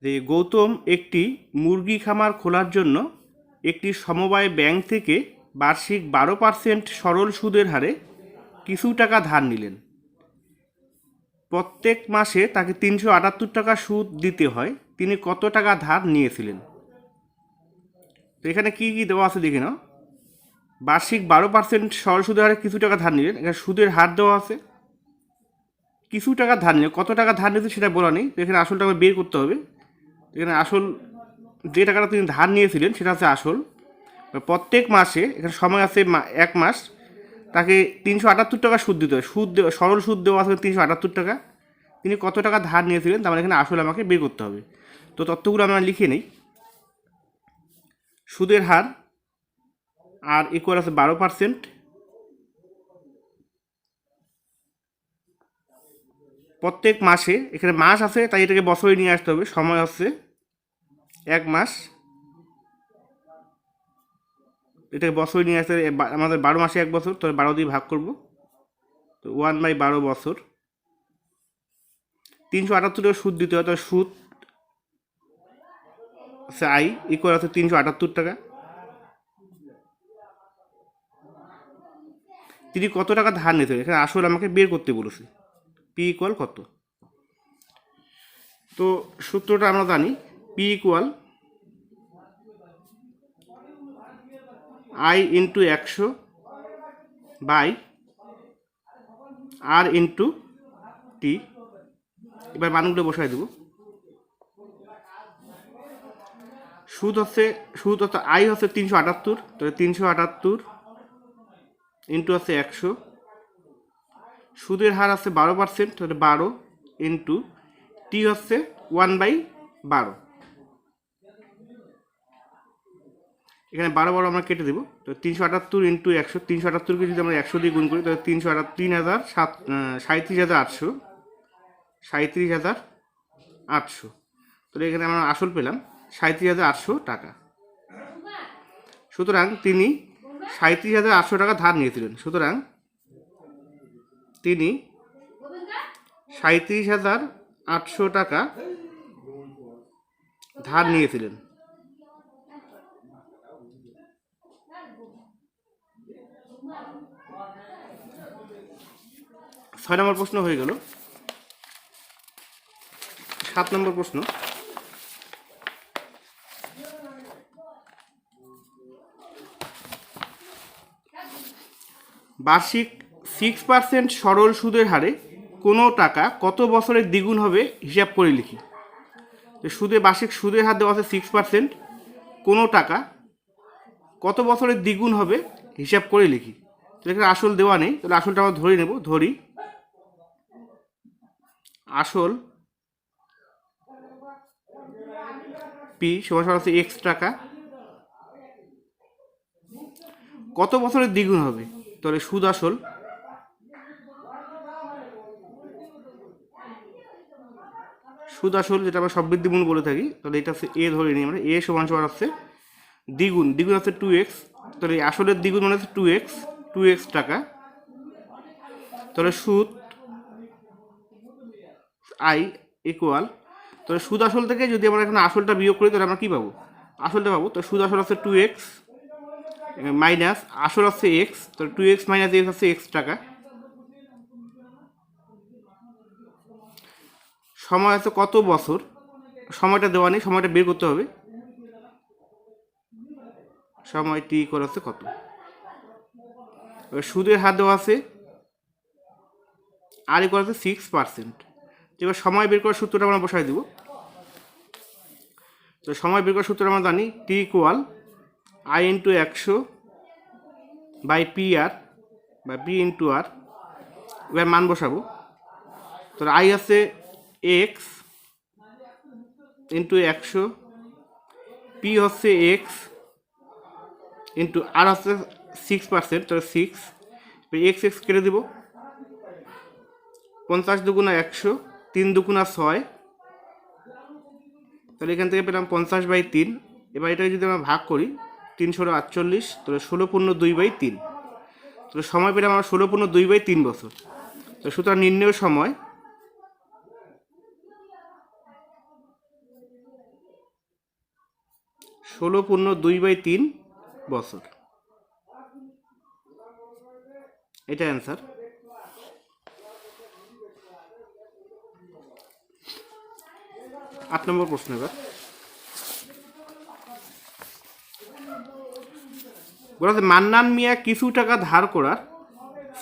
যে গৌতম একটি মুরগি খামার খোলার জন্য একটি সমবায় ব্যাংক থেকে বার্ষিক 12% সরল সুদের হারে কিছু টাকা ধার নিলেন। প্রত্যেক মাসে তাকে 378 টাকা সুদ দিতে হয়। তিনি কত টাকা ধার নিয়েছিলেন? তো এখানে কী কী দেওয়া আছে দেখে নাও। বার্ষিক 12% সরল সুদের হারে কিছু টাকা ধার নিলেন, এখানে সুদের হার দেওয়া আছে। কিছু টাকা ধার নিলে কত টাকা ধার নিয়েছে সেটা বলা নেই, এখানে আসল টাকা বের করতে হবে। এখানে আসল যে টাকাটা তিনি ধার নিয়েছিলেন সেটা হচ্ছে আসল। প্রত্যেক মাসে এখানে সময় আছে 1 মাস, তাকে 378 টাকা সুদ দিতে হয়। সরল সুদ দেওয়া আছে 378 টাকা। তিনি কত টাকা ধার নিয়েছিলেন তার মানে এখানে আসল আমাকে বের করতে হবে। তো তথ্যগুলো আমরা লিখে নিই। সুদের হার আর ইকুয়াল আছে 12%। প্রত্যেক মাসে এখানে মাস আছে তাই এটাকে বছরে নিয়ে আসতে হবে। সময় হচ্ছে 1 মাস, এটাকে বছরে নিয়ে আসতে আমাদের 12 মাসে 1 বছর, তো 12 দিয়ে ভাগ করব, তো 1/12 বছর। 378 টাকা সুদ দিতে হয়, তাহলে সুদ আছে আই ইকুয়াল আছে 378 টাকা। তিনি কত টাকা ধার নিতে হবে, এখানে আসল আমাকে বের করতে বলেছে। পি ইকুয়াল কত? তো সূত্রটা আমরা জানি, P equal I into 100 by R into T. এবার মানগুলো বসাই দেবো। সুদ হচ্ছে আই হচ্ছে 378, তাহলে 378 ইন্টু হচ্ছে 100। সুদের হার আছে 12%, তাহলে 12 ইন্টু টি হচ্ছে 1/12। এখানে 12 আমরা কেটে দেবো, তো 378 ইন্টু 100, 378কে যদি আমরা 100 দিয়ে গুণ করি তাহলে 37,800, 37,800। তাহলে এখানে আমরা আসল পেলাম 37,800 টাকা। সুতরাং তিনি 37,800 টাকা ধার নিয়েছিলেন। সুতরাং তিনি 37,800 টাকা ধার নিয়েছিলেন। 6 নম্বর প্রশ্ন হয়ে গেল। 7 নম্বর প্রশ্ন, বার্ষিক 6% সরল সুদের হারে কোনো টাকা কত বছরের দ্বিগুণ হবে হিসাব করে লিখি। বার্ষিক সুদের হার দেওয়া আছে 6%, কোনো টাকা কত বছরের দ্বিগুণ হবে হিসাব করে লিখি। তো এখানে আসল দেওয়া নেই, তাহলে আসলটা আমরা ধরে নেব। ধরি আসল পি সমান হচ্ছে x টাকা। কত বছরের দ্বিগুণ হবে, তাহলে সুদ আসল যেটা আমরা সববৃদ্ধি মূল বলে থাকি, তাহলে এটা হচ্ছে এ ধরে নিই আমরা। এ সমান হচ্ছে দ্বিগুণ হচ্ছে 2x, তাহলে আসলের দ্বিগুণ মানে হচ্ছে 2x টাকা। তাহলে সুদ আই ইকুয়াল, তাহলে সুদ আসল থেকে যদি আমরা এখানে আসলটা বিয়োগ করি তাহলে আমরা কী পাবো? আসলটা পাবো। তো সুদ আসল হচ্ছে 2x মাইনাস আসল হচ্ছে x, তাহলে 2x মাইনাস x হচ্ছে x টাকা। সময় আছে কত বছর, সময়টা দেওয়া নেই, সময়টা বের করতে হবে। সময় টি ইকুয়াল হচ্ছে কত? সুদের হার দেওয়া আছে আর ইকুয়াল হচ্ছে 6%। এবার সময় বের করার সূত্রটা আমরা বসাই দেব। তো সময় বের করার সূত্রটা আমরা জানি, T equal I into 100 by P R বা পি ইন্টু আর। এবার মান বসাবো। তো আই আছে এক্স ইন্টু 100, পি হচ্ছে এক্স ইন্টু আর হচ্ছে 6%, তাহলে 6, এক্স কেটে দেবো। 50 দুগুণা 100, 3 দুগুণা 6, তাহলে এখান থেকে পেলাম 50/3। এবার এটা যদি আমরা ভাগ করি, 348, তাহলে 16/2/3, তাহলে সময় পেলাম আমরা 16/2/3 বছর। তো সুতরাং নির্ণয় সময় 16/2/3 বছর। এটা অ্যান্সার। 8 নম্বর প্রশ্ন এবার বলা মান্নান মিয়া কিছু টাকা ধার করার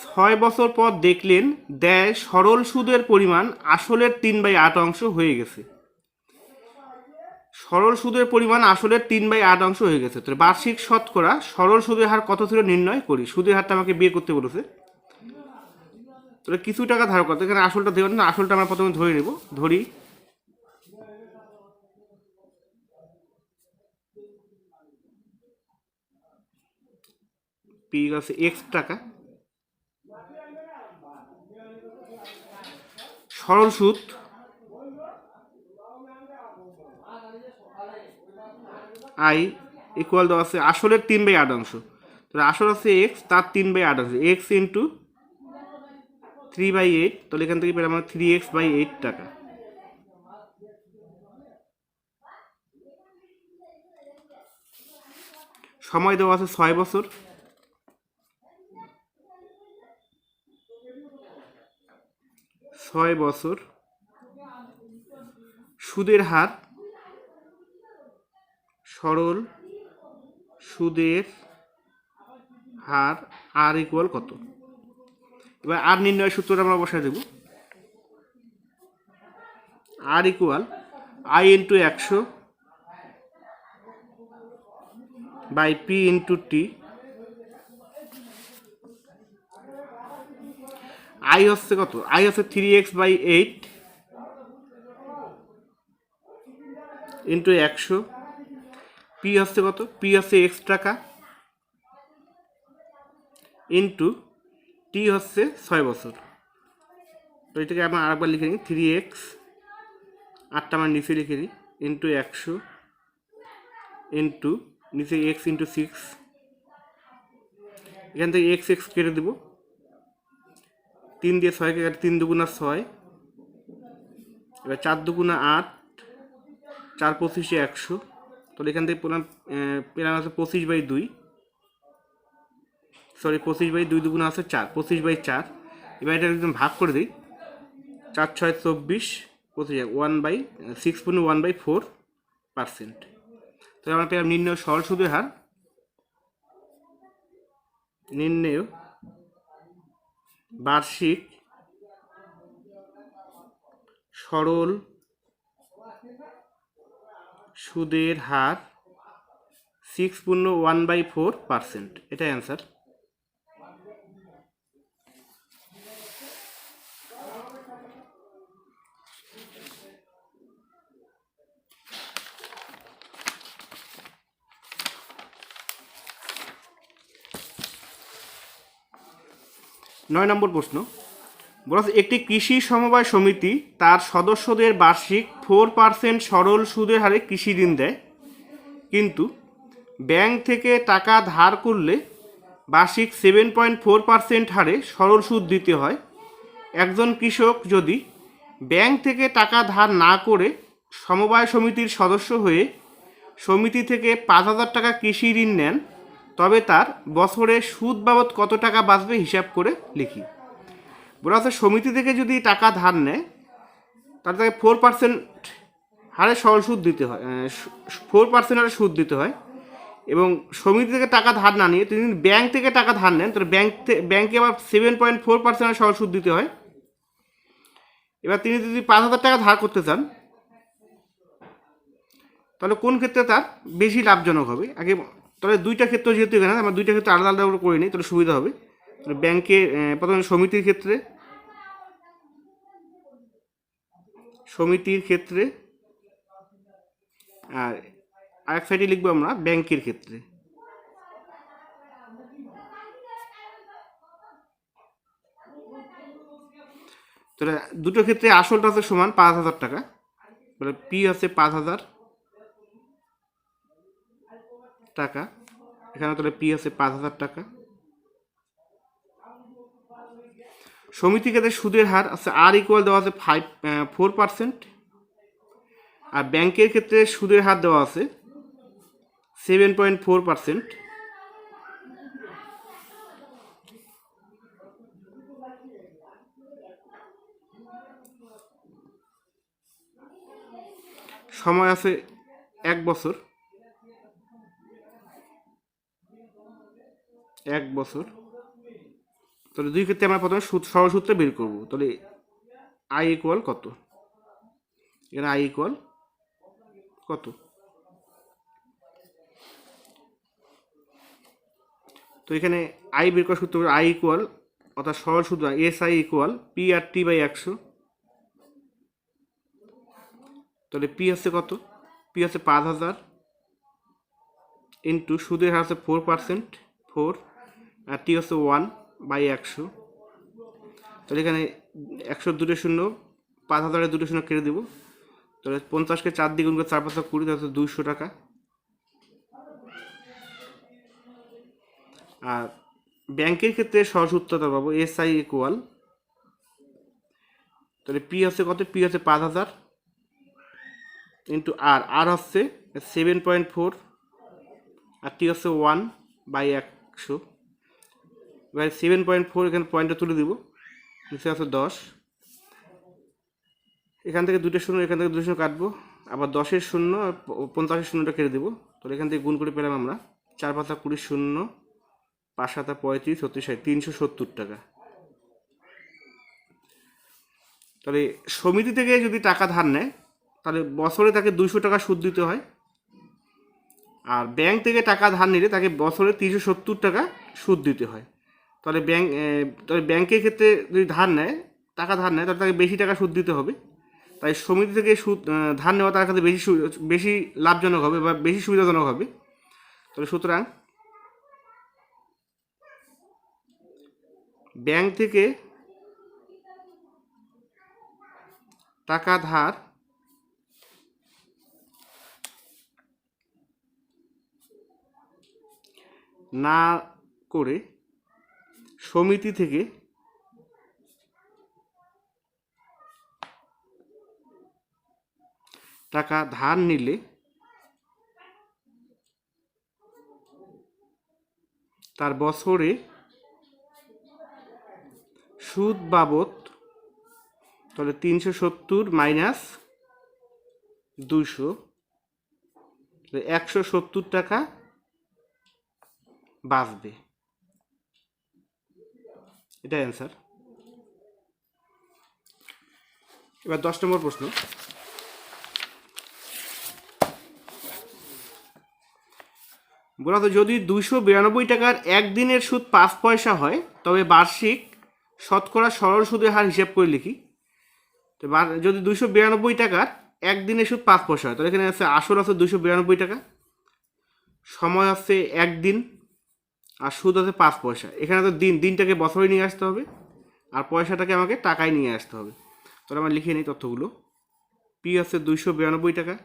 6 বছর পর দেখলেন দেয় সরল সুদের পরিমাণ আসলের 3/8 অংশ হয়ে গেছে। সরল সুদের পরিমাণ আসলের 3/8 অংশ হয়ে গেছে। তো বার্ষিক শতকরা সরল সুদের হার কত ছিল নির্ণয় করি। সুদের হারটা আমাকে বিয়ে করতে বলেছে। তাহলে কিছু টাকা ধার করতে, এখানে আসলটা দেবেন না, আসলটা আমরা প্রথমে ধরে নেব। ধরি পি আছে এক্স টাকা, সরল সুদ আই ইকুয়াল দেওয়া আছে আসলের 3/8 অংশ। তাহলে আসল আছে এক্স, তার 3/8 অংশ, এক্স ইন্টু 3/8। তাহলে এখান থেকে পেলাম 3x/8 টাকা। সময় দেওয়া আছে 6 বছর। সুদের হার সরল সুদের হার আর ইকুয়াল কত। এবার আর নির্ণয় সূত্রটা আমরা বসায় দেব। R equal I into 100 by P into T. I হচ্ছে কত, আই হচ্ছে 3x/8 ইন্টু 100। পি হচ্ছে কত, পি হচ্ছে এক্স টাকা ইন্টু টি হচ্ছে 6 বছর। তো এটাকে আমরা আরেকবার লিখে নিই, 3x, 8টা আমরা নিচে লিখে নিই, ইন্টু 100 ইন্টু নিচে x ইন্টু 6। এখান থেকে x কেটে দেবো, 3 দিয়ে 6কে কাটে, 3 দুগুণা 6, এবার 4 দুগুণা 8, 4 25 100। তাহলে এখান থেকে পেলাম আছে 25/2, সরি 25/2 দুগুণা আছে 4, 25/4। এবার এটা একদম ভাগ করে দিই, 4 6 24, 25 1/6/1/4%। তাহলে আমরা পেলাম নির্ণয় সরল সুদের হার, নির্ণয় বার্ষিক সরল সুদের হার 6/1/4%। এটা অ্যান্সার। নয় নম্বর প্রশ্ন বলছে একটি কৃষি সমবায় সমিতি তার সদস্যদের বার্ষিক 4% সরল সুদের হারে কৃষি ঋণ দেয়, কিন্তু ব্যাংক থেকে টাকা ধার করলে বার্ষিক 7.4% হারে সরল সুদ দিতে হয়। একজন কৃষক যদি ব্যাংক থেকে টাকা ধার না করে সমবায় সমিতির সদস্য হয়ে সমিতি থেকে 5,000 টাকা কৃষি ঋণ নেন, তবে তার বছরে সুদ বাবদ কত টাকা বাঁচবে হিসাব করে লিখি। বলা হচ্ছে সমিতি থেকে যদি টাকা ধার নেয় তাহলে তাকে 4% হারে সরল সুদ দিতে হয়, 4% হারে সুদ দিতে হয়। এবং সমিতি থেকে টাকা ধার না নিয়ে তিনি ব্যাংক থেকে টাকা ধার নেন, তাহলে ব্যাংকে আবার 7.4% হারে সরল সুদ দিতে হয়। এবার তিনি যদি 5,000 টাকা ধার করতে চান তাহলে কোন ক্ষেত্রে তার বেশি লাভজনক হবে। আগে তাহলে দুইটা ক্ষেত্র যেহেতু এখানে আমরা দুইটা ক্ষেত্রে আলাদা আলাদা করে করে নিই, তাহলে সুবিধা হবে। ব্যাংকে প্রথমে সমিতির ক্ষেত্রে আর আরেক সাইডে লিখবো আমরা ব্যাংকের ক্ষেত্রে। তাহলে দুটো ক্ষেত্রে আসলটা হচ্ছে সমান 5,000 টাকা, বলে পি হচ্ছে 5,000 টাকা, এখানে তাহলে পি হচ্ছে 5,000 টাকা। সমিতি ক্ষেত্রে সুদের হার আছে আর ইকুয়াল দেওয়া আছে 4%, আর ব্যাংকের ক্ষেত্রে সুদের হার দেওয়া আছে 7.4%। সময় আছে 1 বছর। 1 বছর। তাহলে দুই ক্ষেত্রে আমরা প্রথমে সরল সূত্রে বের করব। তাহলে আই ইকুয়াল কত? এখানে আই ইকুয়াল কত? তো এখানে আই বের করার সূত্র আই ইকুয়াল, অর্থাৎ সরল সূত্র S I equal P R T by 100। তাহলে পি হচ্ছে কত? পি হচ্ছে 5000 ইন্টু সুদের হার হচ্ছে 4%, 4, আর টি হচ্ছে 1/100। তাহলে এখানে 100 দুটো শূন্য, 5000 দুটো শূন্য কেটে দেবো। তাহলে 50কে 4 দিয়ে গুণ করে 4 5 20, তাহলে 200 টাকা। আর ব্যাংকের ক্ষেত্রে সহজ সূত্রটা পাবো এস আই ইকুয়াল, তাহলে পি হচ্ছে কত? পি হচ্ছে 5000 ইন্টু আর, আর হচ্ছে 7.4, আর টি হচ্ছে 1/100। এবার 7.4 এখানে পয়েন্টটা তুলে দিব, নিচে আছে 10। এখান থেকে দুটো শূন্য, এখান থেকে দুটো শূন্য কাটবো, আবার 10-এর শূন্য আর 50-এর শূন্যটা কেটে দেবো। তাহলে এখান থেকে গুণ করে পেলাম আমরা 4 5 20 শূন্য, 5 7 35 36 370 টাকা। তাহলে সমিতি থেকে যদি টাকা ধার নেয় তাহলে বছরে তাকে 200 টাকা সুদ দিতে হয়, আর ব্যাংক থেকে টাকা ধার নিলে তাকে বছরে 370 টাকা সুদ দিতে হয়। তাহলে ব্যাংকের ক্ষেত্রে যদি টাকা ধার নেয় তাহলে তাকে বেশি টাকা সুদ দিতে হবে। তাই সমিতি থেকে সুদ ধার নেওয়া তার কাছে বেশি লাভজনক হবে বা বেশি সুবিধাজনক হবে। তাহলে সুতরাং ব্যাংক থেকে টাকা ধার না করে সমিতি থেকে টাকা ধার নিলে তার বছরে সুদ বাবদ, তাহলে 370 মাইনাস 200, 170 টাকা বাঁচবে। এটা অ্যান্সার। এবার 10 নম্বর প্রশ্ন। বলা তো যদি 292 টাকার একদিনের সুদ 5 পয়সা হয় তবে বার্ষিক শতকরা সরল সুদের হার হিসাব করে লিখি। তো যদি 292 টাকার একদিনের সুদ 5 পয়সা হয় তাহলে এখানে আছে আসল আছে 292 টাকা, সময় আছে 1 দিন, আর সুদ আছে 5 পয়সা। এখানে তো দিনটাকে বছরে নিয়ে আসতে হবে, আর পয়সাটাকে আমাকে টাকায় নিয়ে আসতে হবে। তাহলে আমরা লিখে নিই তথ্যগুলো। পি আছে 292 টাকা,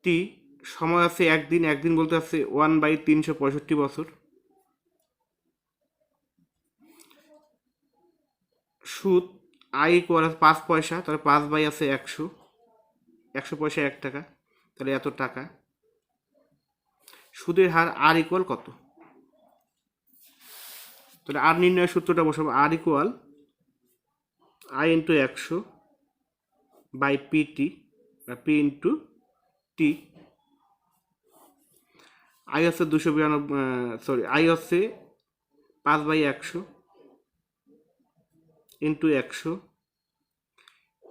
টি সময় আছে 1 দিন, 1 দিন বলতে আছে 1/365 বছর, সুদ আই ইকুয়াল 5 পয়সা, তাহলে 5 আছে 100, 100 পয়সা 1 টাকা, তাহলে এত টাকা। সুদের হার আর ইকুয়াল কত? তাহলে আর নির্ণয়ের সূত্রটা বসাবো, R equal I into 100 by P T বা পি ইন্টু টি। আই হচ্ছে 292, আই হচ্ছে 5/100 ইন্টু 100,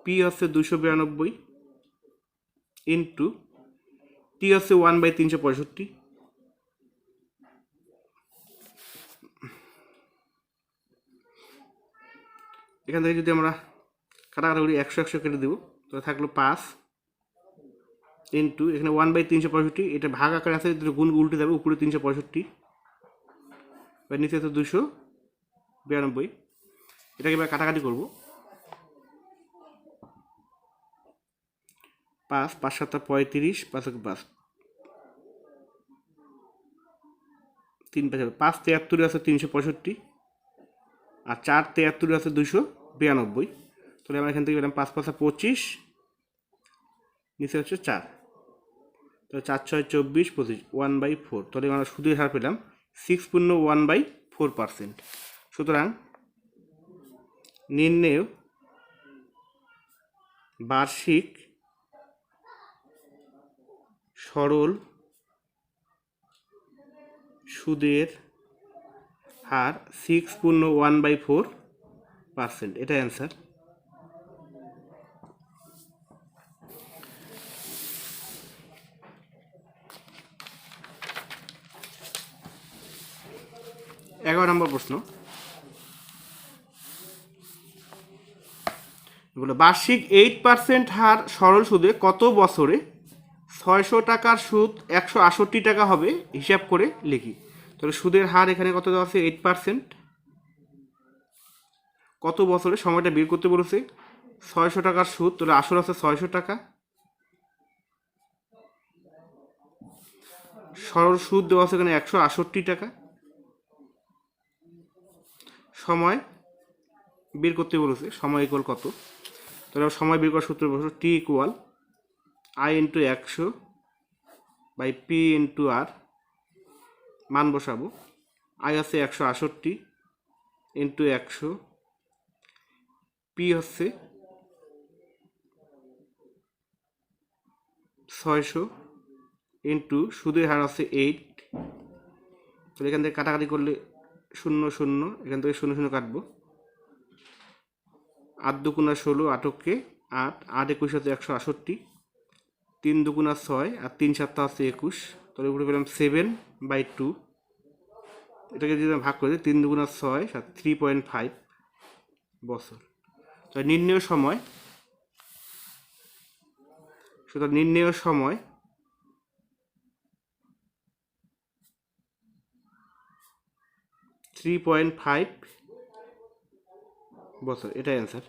পি হচ্ছে 292 ইন্টু টি হচ্ছে 1/365। এখান থেকে যদি আমরা কাটাকাটি করি 100 কেটে দেবো, তাহলে থাকলো 5 ইন্টু এখানে 1/365, এটা ভাগ আকারে আছে, গুণ উল্টে যাবে, উপরে 365 বা নিচে আছে 292। এটাকে এবার কাটাকাটি করবো, 5 5 7 35, 5 5 3 5 73 আছে 365, আর 4 73 আছে 292। তাহলে আমরা এখান থেকে পেলাম 5 5 25, নিচে হচ্ছে 4, তো 4 6 24 25, 1/4, তাহলে আমরা সুদের হার পেলাম 6.1/4%। সুতরাং নির্ণেয় বার্ষিক সরল সুদের হার 6.1/4%, এটা অ্যান্সার। এগারো নম্বর প্রশ্ন, বলে বার্ষিক 8% হার সরল সুদে কত বছরে 600 টাকার সুদ 168 টাকা হবে হিসাব করে লিখি। তাহলে সুদের হার এখানে কত দেওয়া আছে? 8%। কত বছরে, সময়টা বের করতে বলেছে। 600 টাকার সুদ, তাহলে আসল আছে 600 টাকা, সরল সুদ দেওয়া আছে এখানে 168 টাকা, সময় বের করতে বলেছে, সময় ইকুয়াল কত। তাহলে সময় বের করার সূত্র বসে T equal I into 100 by P into R, মান বসাবো। আই আছে 168 ইন্টু 100, পি হচ্ছে 600 ইন্টু সুদের হার আছে 8। তাহলে এখান থেকে কাটাকাটি করলে 0 0, এখান থেকে 0 0 কাটবো। 8 দুগুণা 16, 8কে 8, 8 21 হচ্ছে 168, 3 দুগুণা 6 আর 3 7 হচ্ছে 21, তাহলে উপরে পেলাম 7/2। এটাকে যদি ভাগ করে দিই 3 দুগুণা 6 আর 3.5 বছর। তাহলে নির্ণেয় সময়, সুতরাং নির্ণেয় সময় 3.5 বছর, এটাই অ্যান্সার।